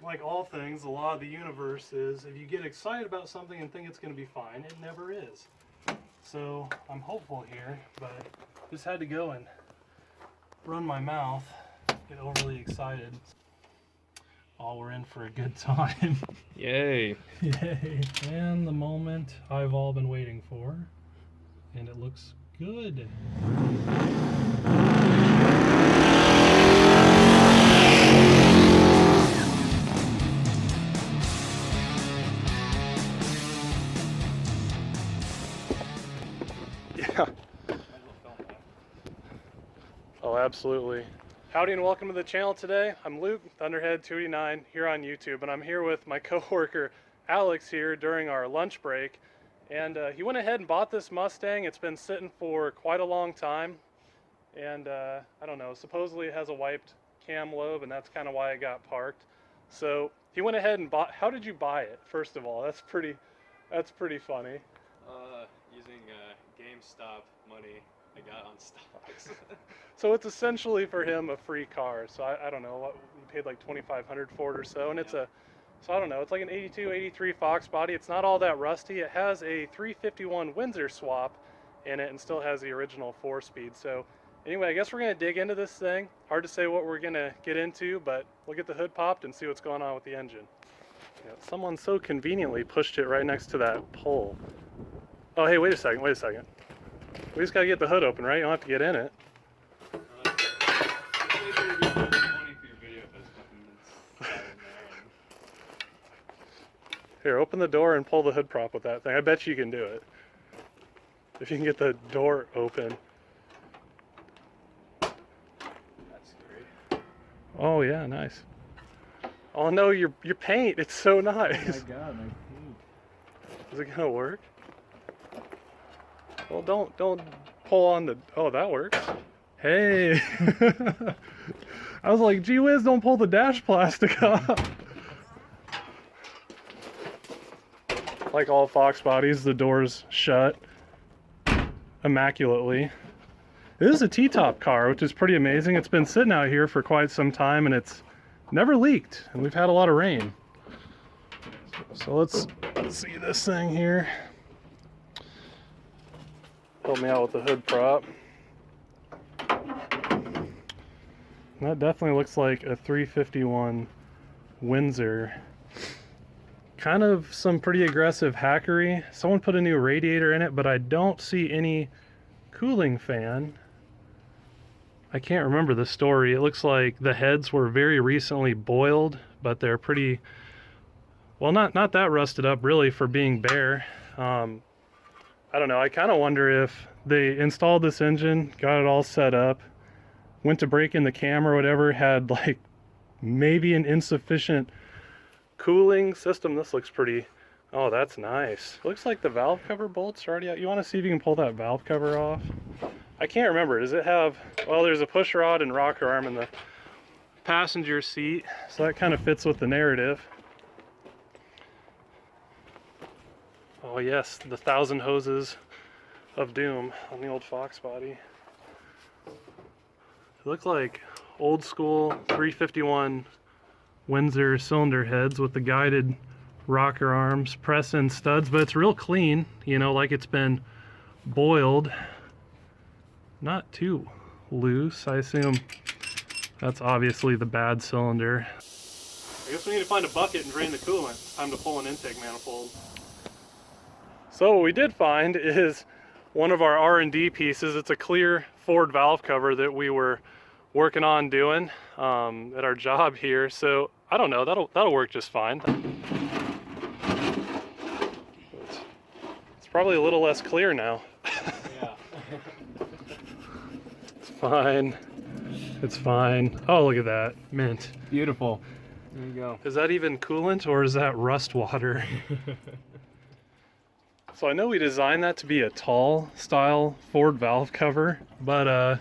like all things, the law of the universe is if you get excited about something and think it's going to be fine, it never is. So I'm hopeful here, but just had to go and run my mouth, get overly excited. Oh, we're in for a good time. Yay. Yay. And the moment I've all been waiting for. And it looks good. Yeah. Oh, absolutely. Howdy and welcome to the channel today. I'm Luke, Thunderhead289 here on YouTube, and I'm here with my coworker Alex here during our lunch break. And he went ahead and bought this Mustang. It's been sitting for quite a long time. And I don't know, supposedly it has a wiped cam lobe, and that's kind of why it got parked. So he went ahead and bought. How did you buy it? First of all, that's pretty funny. Using GameStop money I got on stocks. So it's essentially for him a free car. So I don't know, what he paid like $2,500 for it or so, and it's so I don't know, it's like an 82, 83 Foxbody. It's not all that rusty. It has a 351 Windsor swap in it and still has the original 4-speed. So anyway, I guess we're gonna dig into this thing. Hard to say what we're gonna get into, but we'll get the hood popped and see what's going on with the engine. Yeah, someone so conveniently pushed it right next to that pole. Oh, hey, wait a second. We just gotta get the hood open, right? You don't have to get in it. Here, open the door and pull the hood prop with that thing. I bet you can do it. If you can get the door open. That's great. Oh yeah, nice. Oh no, your paint, it's so nice. Oh my god, my paint. Is it gonna work? Well, don't pull on the, oh, that works. Hey. I was like, gee whiz, don't pull the dash plastic off. Like all Fox bodies, the door's shut immaculately. This is a T-top car, which is pretty amazing. It's been sitting out here for quite some time and it's never leaked, and we've had a lot of rain. So let's see this thing here. Help me out with the hood prop. That definitely looks like a 351 Windsor. Kind of some pretty aggressive hackery. Someone put a new radiator in it, but I don't see any cooling fan. I can't remember the story. It looks like the heads were very recently boiled, but they're pretty, well, not that rusted up really for being bare. I don't know, I kind of wonder if they installed this engine, got it all set up, went to break in the cam or whatever, had like maybe an insufficient cooling system. This looks pretty, oh, that's nice. Looks like the valve cover bolts are already out. You want to see if you can pull that valve cover off? I can't remember. Does it have, well, there's a push rod and rocker arm in the passenger seat, so that kind of fits with the narrative. Oh yes, the 1,000 hoses of doom on the old Foxbody. It looks like old school 351 Windsor cylinder heads with the guided rocker arms, press-in studs, but it's real clean, you know, like it's been boiled. Not too loose. I assume that's obviously the bad cylinder. I guess we need to find a bucket and drain the coolant. It's time to pull an intake manifold. So what we did find is one of our R&D pieces. It's a clear Ford valve cover that we were working on doing at our job here. So I don't know, that'll work just fine. It's probably a little less clear now. Yeah. It's fine. It's fine. Oh, look at that. Mint. Beautiful. There you go. Is that even coolant or is that rust water? So I know we designed that to be a tall style Ford valve cover, but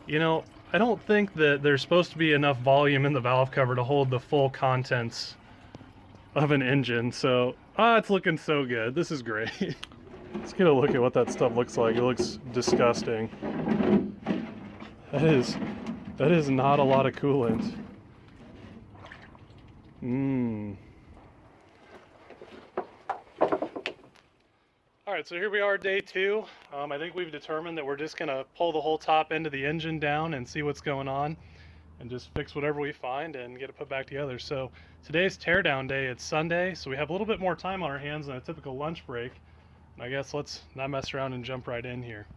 you know, I don't think that there's supposed to be enough volume in the valve cover to hold the full contents of an engine. So, it's looking so good. This is great. Let's get a look at what that stuff looks like. It looks disgusting. That is not a lot of coolant. Alright, so here we are, day 2. I think we've determined that we're just going to pull the whole top end of the engine down and see what's going on and just fix whatever we find and get it put back together. So today's teardown day. It's Sunday, so we have a little bit more time on our hands than a typical lunch break. And I guess let's not mess around and jump right in here.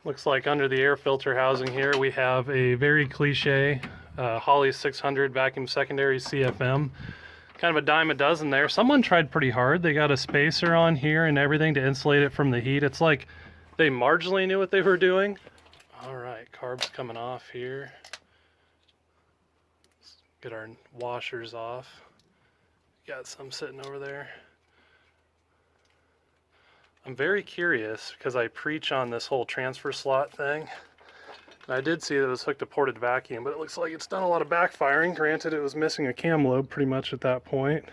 Looks like under the air filter housing here we have a very cliche Holley 600 vacuum secondary CFM. Kind of a dime a dozen there. Someone tried pretty hard. They got a spacer on here and everything to insulate it from the heat. It's like they marginally knew what they were doing. All right, carbs coming off here. Let's get our washers off. Got some sitting over there. I'm very curious because I preach on this whole transfer slot thing. And I did see that it was hooked to ported vacuum, but it looks like it's done a lot of backfiring. Granted, it was missing a cam lobe pretty much at that point.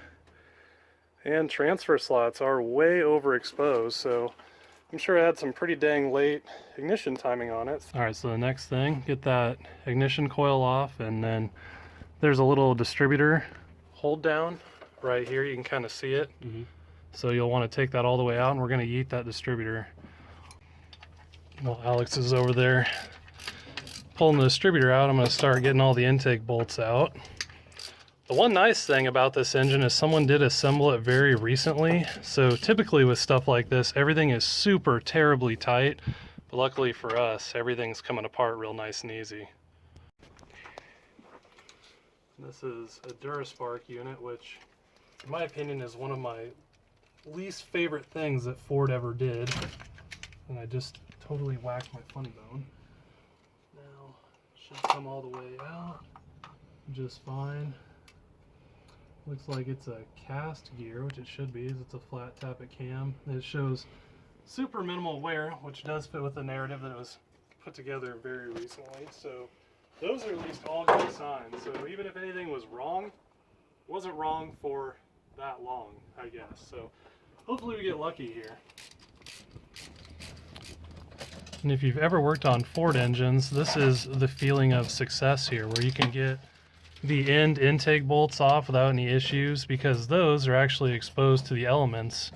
And transfer slots are way overexposed, so I'm sure it had some pretty dang late ignition timing on it. All right, so the next thing, get that ignition coil off, and then there's a little distributor hold down right here. You can kind of see it. So you'll want to take that all the way out, and we're going to yeet that distributor. While Alex is over there pulling the distributor out, I'm going to start getting all the intake bolts out. The one nice thing about this engine is someone did assemble it very recently. So typically with stuff like this, everything is super terribly tight. But luckily for us, everything's coming apart real nice and easy. This is a Duraspark unit, which in my opinion is one of my least favorite things that Ford ever did. And I just totally whacked my funny bone. Now, should come all the way out just fine. Looks like it's a cast gear, which it should be, as it's a flat tappet cam. It shows super minimal wear, which does fit with the narrative that it was put together very recently. So those are at least all good signs. So even if anything was wrong, it wasn't wrong for that long, I guess. So hopefully we get lucky here. And if you've ever worked on Ford engines, this is the feeling of success here, where you can get the end intake bolts off without any issues, because those are actually exposed to the elements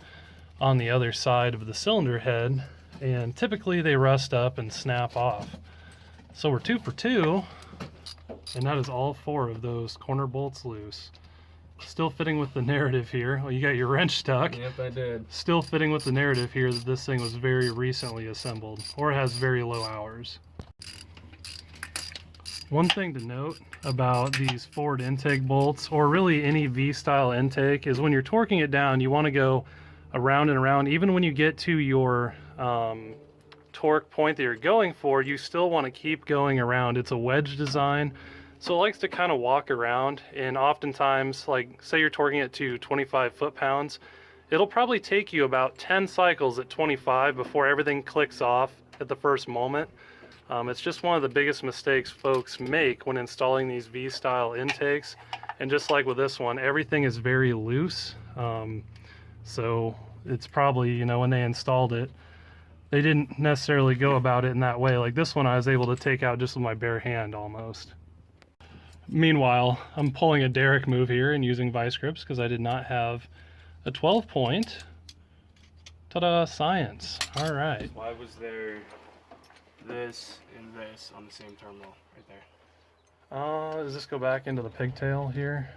on the other side of the cylinder head, and typically they rust up and snap off. So we're 2 for 2, and that is all 4 of those corner bolts loose. Still fitting with the narrative here. Well, you got your wrench stuck. Yep, I did. Still fitting with the narrative here that this thing was very recently assembled, or has very low hours. One thing to note about these Ford intake bolts, or really any V-style intake, is when you're torquing it down, you want to go around and around. Even when you get to your torque point that you're going for, you still want to keep going around. It's a wedge design, so it likes to kind of walk around, and oftentimes, like say you're torquing it to 25 foot-pounds, it'll probably take you about 10 cycles at 25 before everything clicks off at the first moment. It's just one of the biggest mistakes folks make when installing these V-style intakes. And just like with this one, everything is very loose. So it's probably, you know, when they installed it, they didn't necessarily go about it in that way. Like this one I was able to take out just with my bare hand almost. Meanwhile, I'm pulling a Derek move here and using vice grips because I did not have a 12-point. Ta-da, science. All right. Why was there this and this on the same terminal right there? Does this go back into the pigtail here?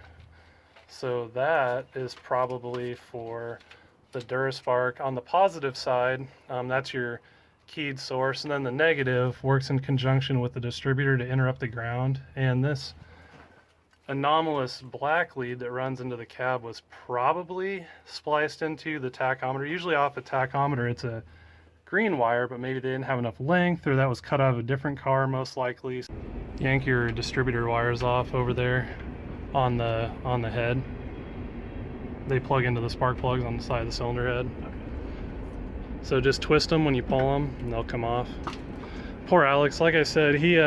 So that is probably for the Duraspark. On the positive side, that's your keyed source, and then the negative works in conjunction with the distributor to interrupt the ground. And this anomalous black lead that runs into the cab was probably spliced into the tachometer. Usually off a tachometer it's a green wire, but maybe they didn't have enough length, or that was cut out of a different car most likely. Yank your distributor wires off over there on the head. They plug into the spark plugs on the side of the cylinder head. Okay. So just twist them when you pull them and they'll come off. Poor Alex, like I said, he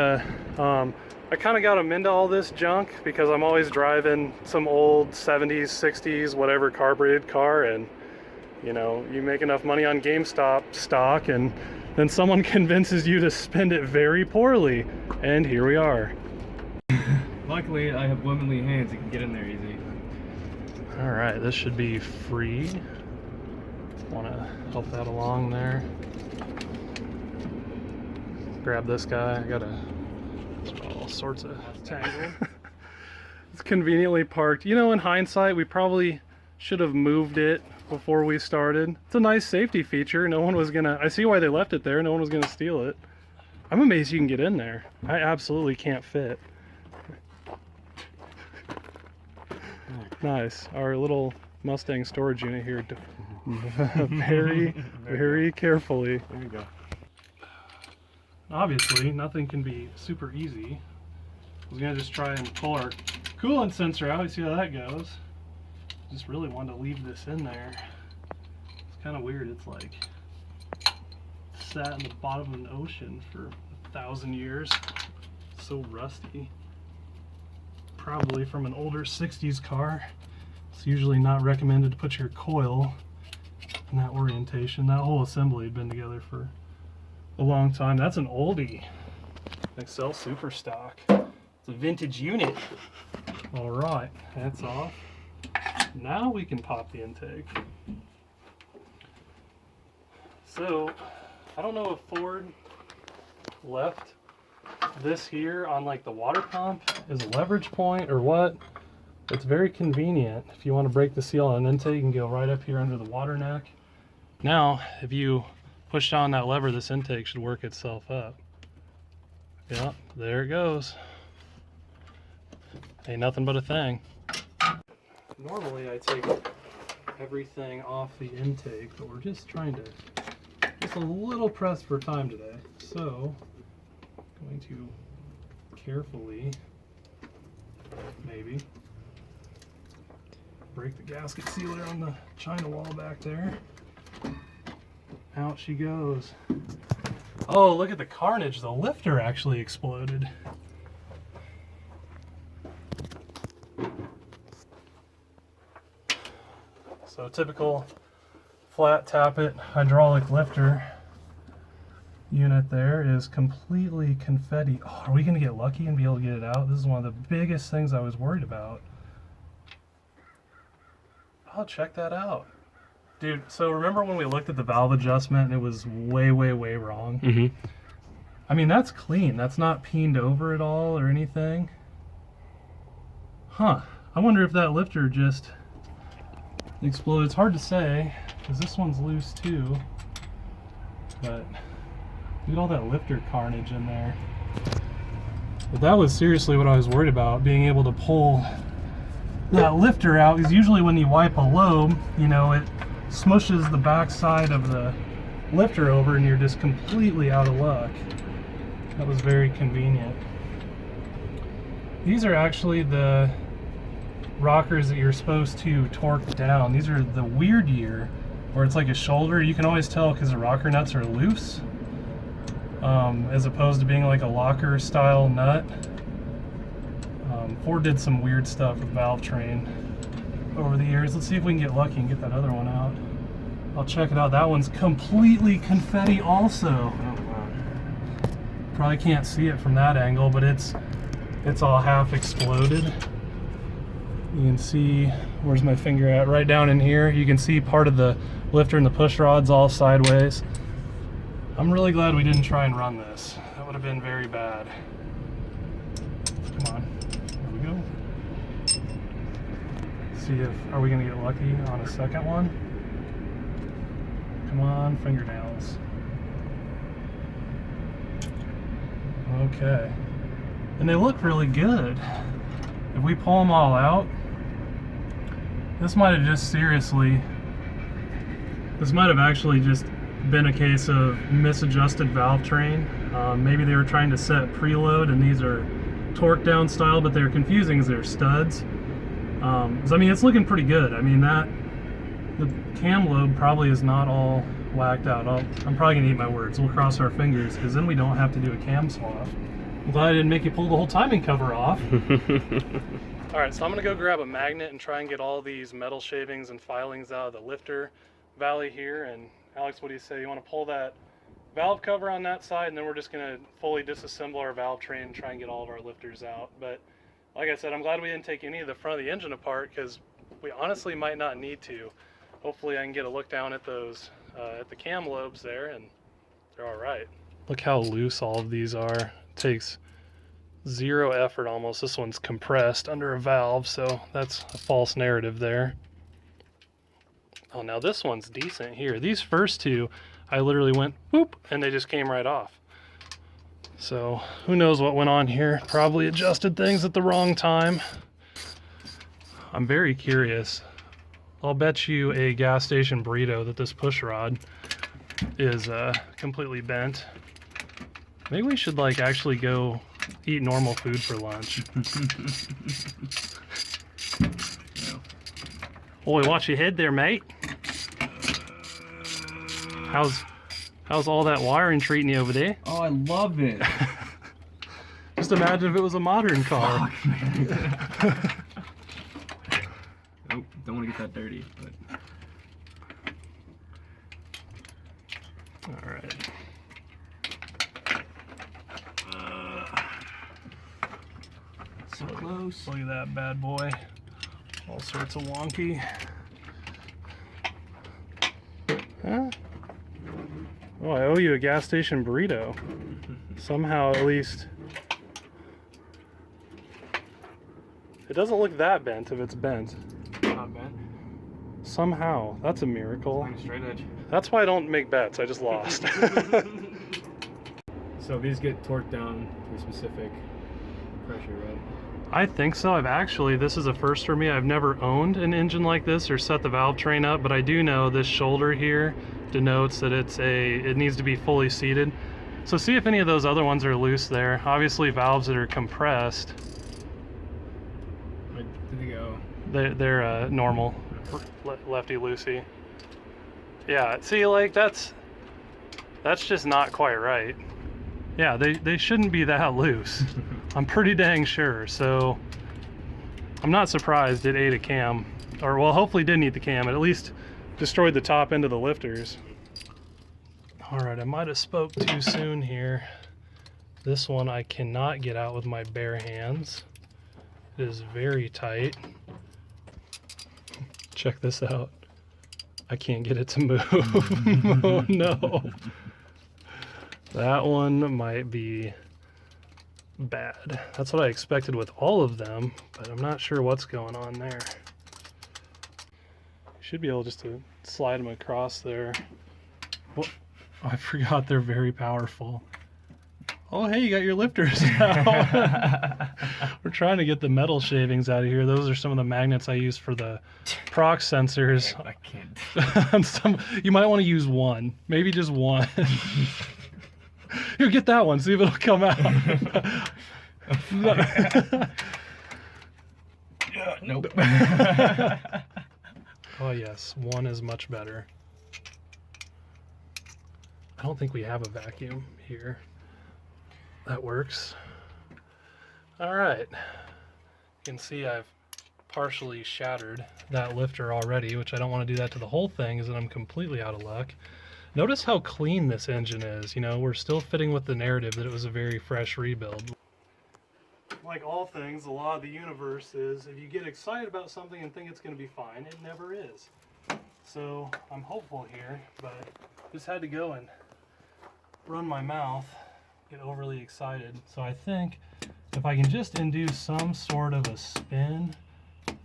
I kind of got him into all this junk because I'm always driving some old 70s, 60s, whatever carbureted car, and you know, you make enough money on GameStop stock and then someone convinces you to spend it very poorly, and here we are. Luckily, I have womanly hands. You can get in there easy. All right, this should be free. Want to help that along there. Grab this guy. I got all sorts of tangled. It's conveniently parked. You know, in hindsight, we probably should have moved it before we started. It's a nice safety feature. No one was gonna. I see why they left it there. No one was gonna steal it. I'm amazed you can get in there. I absolutely can't fit. Nice. Our little Mustang storage unit here. Very, very carefully. There you go. Obviously, nothing can be super easy. I was gonna just try and pull our coolant sensor out. You see how that goes. Just really wanted to leave this in there. It's kind of weird. It's like sat in the bottom of an ocean for 1,000 years. So rusty. Probably from an older 60s car. It's usually not recommended to put your coil in that orientation. That whole assembly had been together for a long time. That's an oldie. Excel Super Stock. It's a vintage unit. All right, that's off. Now we can pop the intake. So, I don't know if Ford left this here on like the water pump as a leverage point or what. It's very convenient. If you want to break the seal on an intake, you can go right up here under the water neck. Now, if you push down that lever, this intake should work itself up. Yep, there it goes. Ain't nothing but a thing. Normally I take everything off the intake, but we're just trying to, just a little pressed for time today. So, I'm going to carefully, maybe, break the gasket sealer on the China wall back there. Out she goes. Oh, look at the carnage. The lifter actually exploded. So typical flat tappet hydraulic lifter unit there is completely confetti. Oh, are we going to get lucky and be able to get it out? This is one of the biggest things I was worried about. Oh, check that out. Dude, so remember when we looked at the valve adjustment and it was way, way, way wrong? Mm-hmm. I mean, that's clean. That's not peened over at all or anything. Huh. I wonder if that lifter just exploded. It's hard to say, because this one's loose too. But look at all that lifter carnage in there. But that was seriously what I was worried about, being able to pull that lifter out, because usually when you wipe a lobe, you know, it smushes the back side of the lifter over and you're just completely out of luck. That was very convenient. These are actually the rockers that you're supposed to torque down. These are the weird year, where it's like a shoulder. You can always tell because the rocker nuts are loose, as opposed to being like a locker style nut. Ford did some weird stuff with valve train over the years. Let's see if we can get lucky and get that other one out. I'll check it out. That one's completely confetti also. Oh, wow. Probably can't see it from that angle, but it's all half exploded. You can see, where's my finger at? Right down in here. You can see part of the lifter and the push rod's all sideways. I'm really glad we didn't try and run this. That would have been very bad. Come on, here we go. See if, are we gonna get lucky on a second one? Come on, fingernails. Okay. And they look really good. If we pull them all out, this might have just seriously, this might have actually just been a case of misadjusted valve train. Maybe they were trying to set preload and these are torque down style, but they're confusing as they're studs. So, I mean, it's looking pretty good. I mean, the cam lobe probably is not all whacked out. I'm probably gonna eat my words. We'll cross our fingers, because then we don't have to do a cam swap. I'm glad I didn't make you pull the whole timing cover off. All right, so I'm gonna go grab a magnet and try and get all these metal shavings and filings out of the lifter valley here. And Alex, what do you say? You want to pull that valve cover on that side, and then we're just gonna fully disassemble our valve train and try and get all of our lifters out. But Like I said, I'm glad we didn't take any of the front of the engine apart because we honestly might not need to. Hopefully I can get a look down at those, at the cam lobes there, and they're all right. Look how loose all of these are. It takes zero effort almost. This one's compressed under a valve, so that's a false narrative there. Oh, now this one's decent here. These first two, I literally went whoop, and they just came right off. So who knows what went on here. Probably adjusted things at the wrong time. I'm very curious. I'll bet you a gas station burrito that this push rod is completely bent. Maybe we should like actually go eat normal food for lunch. Boy, watch your head there, mate. How's all that wiring treating you over there? Oh, I love it. Just imagine if it was a modern car. Fuck, man. Nope, don't want to get that dirty. But... All right. So close. Look at that bad boy. All sorts of wonky. Huh? Oh, I owe you a gas station burrito. Somehow, at least. It doesn't look that bent if it's bent. Not bad. Somehow. That's a miracle. Kind of straight edge. That's why I don't make bets. I just lost. So these get torqued down to a specific pressure, right? I think so. This is a first for me. I've never owned an engine like this or set the valve train up, but I do know this shoulder here denotes that it needs to be fully seated. So see if any of those other ones are loose there. Obviously valves that are compressed, Where did they go? they're normal, lefty loosey. Yeah, see, like that's just not quite right. Yeah, they shouldn't be that loose. I'm pretty dang sure. So I'm not surprised it ate a cam, or well, hopefully didn't eat the cam. It at least destroyed the top end of the lifters. All right, I might have spoke too soon here. This one I cannot get out with my bare hands. It is very tight. Check this out. I can't get it to move. Oh no. That one might be bad. That's what I expected with all of them, but I'm not sure what's going on there. Should be able just to slide them across there. Well, I forgot they're very powerful. Oh, hey, you got your lifters now. We're trying to get the metal shavings out of here. Those are some of the magnets I use for the prox sensors. I can't. You might want to use one, maybe just one. Here, get that one, see if it'll come out. Nope. Oh yes, one is much better. I don't think we have a vacuum here. That works. All right. You can see I've partially shattered that lifter already, which I don't want to do that to the whole thing, as then I'm completely out of luck. Notice how clean this engine is. You know, we're still fitting with the narrative that it was a very fresh rebuild. Like all things, the law of the universe is if you get excited about something and think it's going to be fine, it never is. So I'm hopeful here, but just had to go and run my mouth, get overly excited. So I think if I can just induce some sort of a spin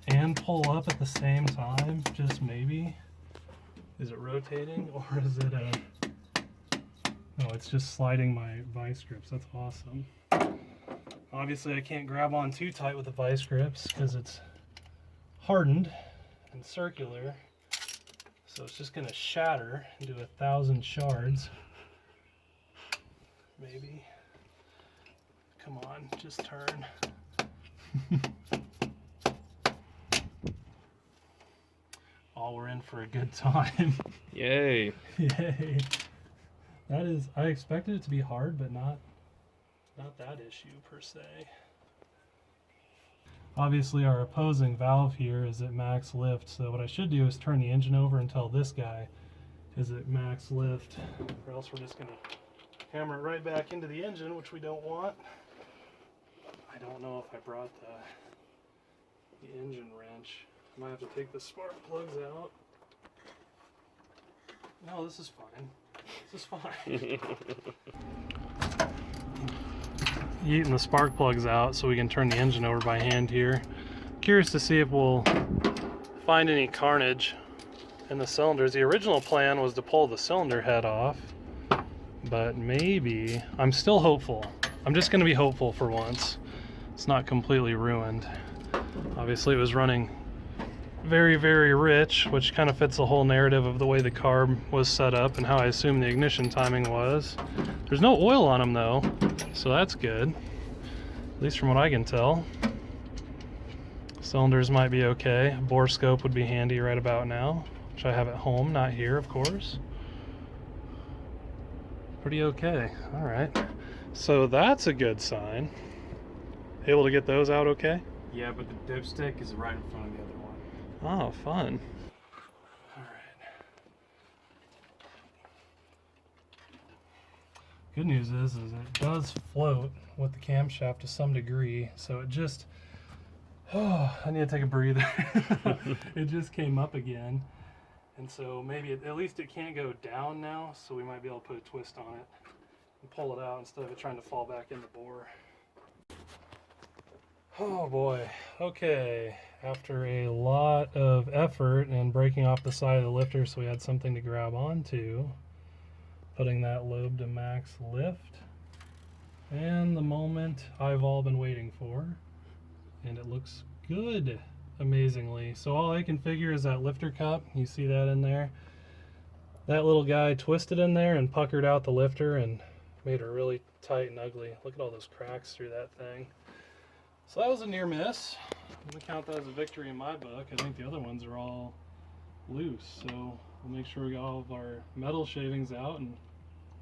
and pull up at the same time, just maybe. Is it rotating or is it no, it's just sliding my vice grips. That's awesome. Obviously I can't grab on too tight with the vice grips because it's hardened and circular. So it's just gonna shatter into 1,000 shards. Maybe. Come on, just turn. Oh, we're in for a good time. Yay. Yay. That is, I expected it to be hard, but not that issue per se. Obviously our opposing valve here is at max lift, so what I should do is turn the engine over until this guy is at max lift, or else we're just gonna hammer it right back into the engine, which we don't want. I don't know if I brought the engine wrench. I might have to take the spark plugs out. No, this is fine. This is fine. Eating the spark plugs out so we can turn the engine over by hand here. Curious to see if we'll find any carnage in the cylinders. The original plan was to pull the cylinder head off, but maybe, I'm still hopeful. I'm just going to be hopeful for once. It's not completely ruined. Obviously it was running very, very rich, which kind of fits the whole narrative of the way the carb was set up and how I assume the ignition timing was. There's no oil on them though, so that's good, at least from what I can tell. Cylinders might be okay. Bore scope would be handy right about now, which I have at home, not here of course. Pretty okay. All right, so that's a good sign. Able to get those out okay? Yeah, but the dipstick is right in front of the other one. Oh, fun. All right. Good news is it does float with the camshaft to some degree, so it just, oh, I need to take a breather. It just came up again, and so maybe at least it can't go down now, so we might be able to put a twist on it and pull it out instead of it trying to fall back in the bore. Oh boy, okay. After a lot of effort and breaking off the side of the lifter so we had something to grab onto, putting that lobe to max lift, and the moment I've all been waiting for, and it looks good, amazingly. So all I can figure is that lifter cup, you see that in there? That little guy twisted in there and puckered out the lifter and made her really tight and ugly. Look at all those cracks through that thing. So that was a near miss. I'm gonna count that as a victory in my book. I think the other ones are all loose, so we'll make sure we got all of our metal shavings out and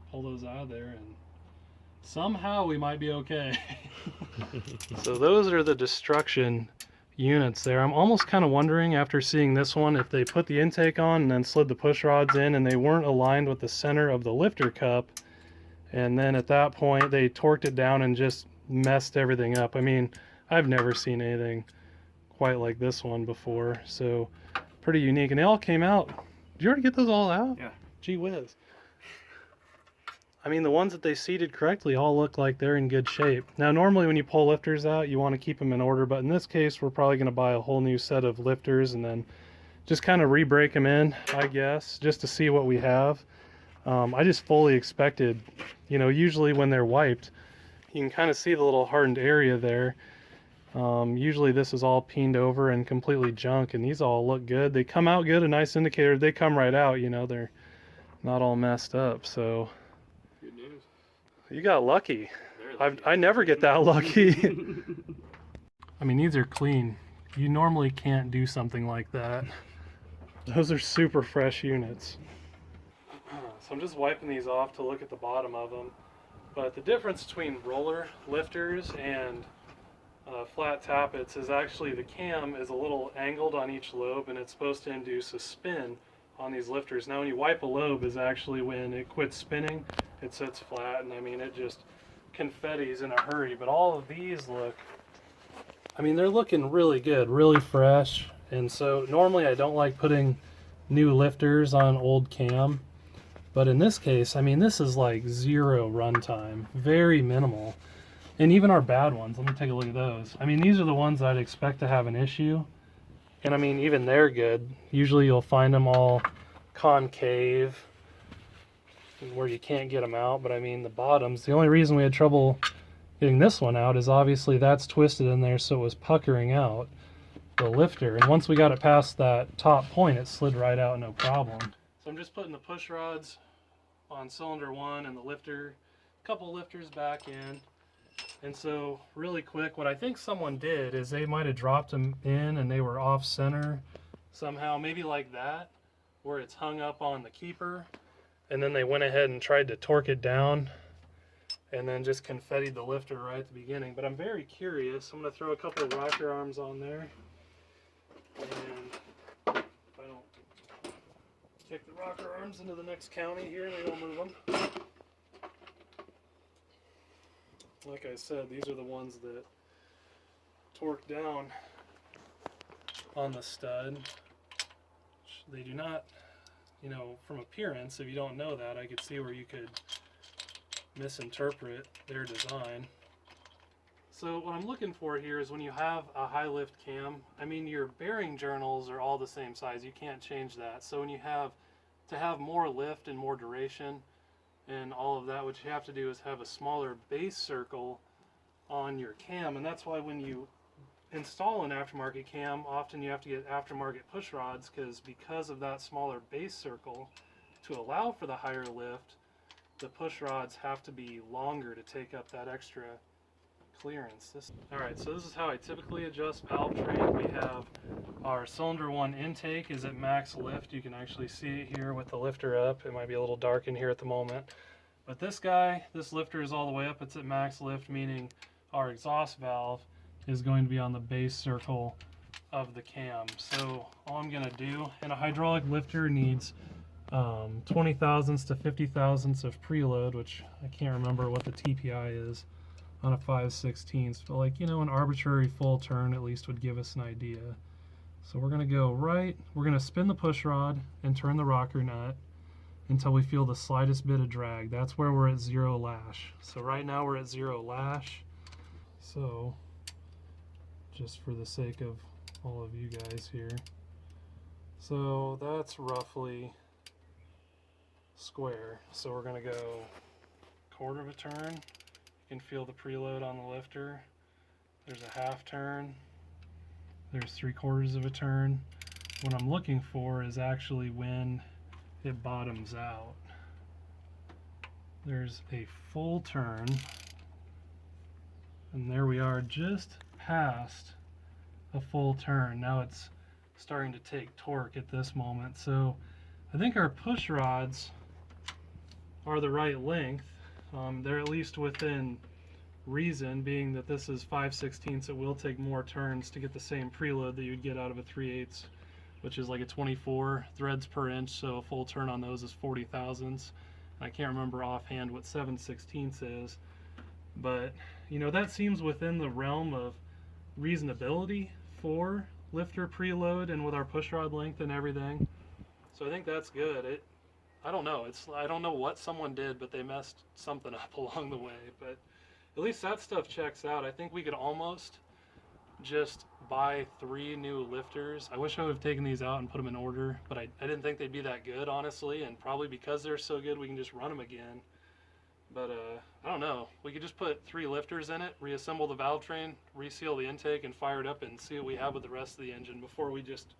pull those out of there, and somehow we might be okay. So those are the destruction units there. I'm almost kind of wondering after seeing this one if they put the intake on and then slid the push rods in and they weren't aligned with the center of the lifter cup, and then at that point they torqued it down and just messed everything up. I mean, I've never seen anything quite like this one before, so pretty unique. And they all came out. Did you already get those all out? Yeah. Gee whiz. I mean, the ones that they seated correctly all look like they're in good shape. Now, normally when you pull lifters out, you want to keep them in order, but in this case, we're probably going to buy a whole new set of lifters and then just kind of re-break them in, I guess, just to see what we have. I just fully expected, you know, usually when they're wiped, you can kind of see the little hardened area there. Usually this is all peened over and completely junk, and these all look good. They come out good, a nice indicator. They come right out, you know, they're not all messed up, so. Good news. You got lucky. Lucky. I never get that lucky. I mean, these are clean. You normally can't do something like that. Those are super fresh units. So I'm just wiping these off to look at the bottom of them. But the difference between roller lifters and flat tappets is actually the cam is a little angled on each lobe, and it's supposed to induce a spin on these lifters. Now when you wipe a lobe is actually when it quits spinning, it sits flat, and I mean it just confettis in a hurry. But all of these look, I mean they're looking really good, really fresh. And so normally I don't like putting new lifters on old cam, but in this case, I mean this is like zero runtime, very minimal. And even our bad ones, let me take a look at those. I mean, these are the ones I'd expect to have an issue. And I mean, even they're good. Usually you'll find them all concave where you can't get them out. But I mean, the bottoms, the only reason we had trouble getting this one out is obviously that's twisted in there, so it was puckering out the lifter. And once we got it past that top point, it slid right out, no problem. So I'm just putting the push rods on cylinder one and the lifter, a couple lifters back in. And so really quick, what I think someone did is they might have dropped them in and they were off center somehow, maybe like that, where it's hung up on the keeper, and then they went ahead and tried to torque it down and then just confettied the lifter right at the beginning. But I'm very curious. I'm going to throw a couple of rocker arms on there, and if I don't kick the rocker arms into the next county here, they don't move them. Like I said, these are the ones that torque down on the stud. They do not, you know, from appearance, if you don't know that, I could see where you could misinterpret their design. So what I'm looking for here is when you have a high lift cam, I mean your bearing journals are all the same size, you can't change that. So when you have to have more lift and more duration and all of that, what you have to do is have a smaller base circle on your cam, and that's why when you install an aftermarket cam, often you have to get aftermarket push rods because of that smaller base circle. To allow for the higher lift, the push rods have to be longer to take up that extra clearance. Alright, so this is how I typically adjust valve train. We have our cylinder 1 intake is at max lift. You can actually see it here with the lifter up. It might be a little dark in here at the moment. But this lifter is all the way up. It's at max lift, meaning our exhaust valve is going to be on the base circle of the cam. So all I'm going to do, and a hydraulic lifter needs 20 thousandths to 50 thousandths of preload, which I can't remember what the TPI is on a 5/16, but like, you know, an arbitrary full turn at least would give us an idea. So we're going to go right, we're going to spin the push rod and turn the rocker nut until we feel the slightest bit of drag. That's where we're at 0 lash. So right now we're at 0 lash. So just for the sake of all of you guys here, so that's roughly square. So we're going to go 1/4 of a turn. You can feel the preload on the lifter. There's a 1/2 turn. There's 3/4 of a turn. What I'm looking for is actually when it bottoms out. There's a full turn, and there we are just past a full turn. Now it's starting to take torque at this moment. So I think our push rods are the right length. They're at least within reason, being that this is 5/16. It will take more turns to get the same preload that you'd get out of a 3/8, which is like a 24 threads per inch, so a full turn on those is 40 thousandths. I can't remember offhand what 7/16 is, but you know, that seems within the realm of reasonability for lifter preload and with our push rod length and everything. So I think that's good. I don't know. I don't know what someone did, but they messed something up along the way. But at least that stuff checks out. I think we could almost just buy 3 new lifters. I wish I would have taken these out and put them in order, but I didn't think they'd be that good, honestly. And probably because they're so good, we can just run them again. But I don't know. We could just put 3 lifters in it, reassemble the valve train, reseal the intake, and fire it up and see what we have with the rest of the engine before we just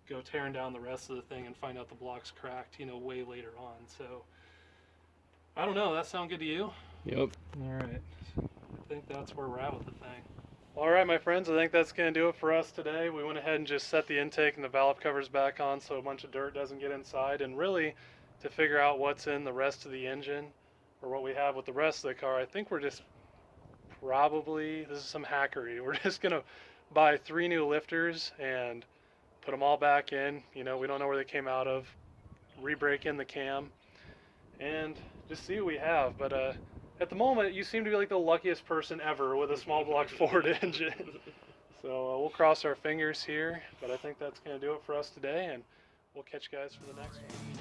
go tearing down the rest of the thing and find out the block's cracked, you know, way later on. So I don't know. That sound good to you? Yep. All right. I think that's where we're at with the thing. All right, my friends, I think that's going to do it for us today. We went ahead and just set the intake and the valve covers back on so a bunch of dirt doesn't get inside, and really to figure out what's in the rest of the engine or what we have with the rest of the car, I think we're just probably, this is some hackery, we're just going to buy 3 new lifters and put them all back in. You know, we don't know where they came out of, re-break in the cam, and just see what we have. But at the moment, you seem to be like the luckiest person ever with a small block Ford engine. So we'll cross our fingers here, but I think that's going to do it for us today, and we'll catch you guys for the next one.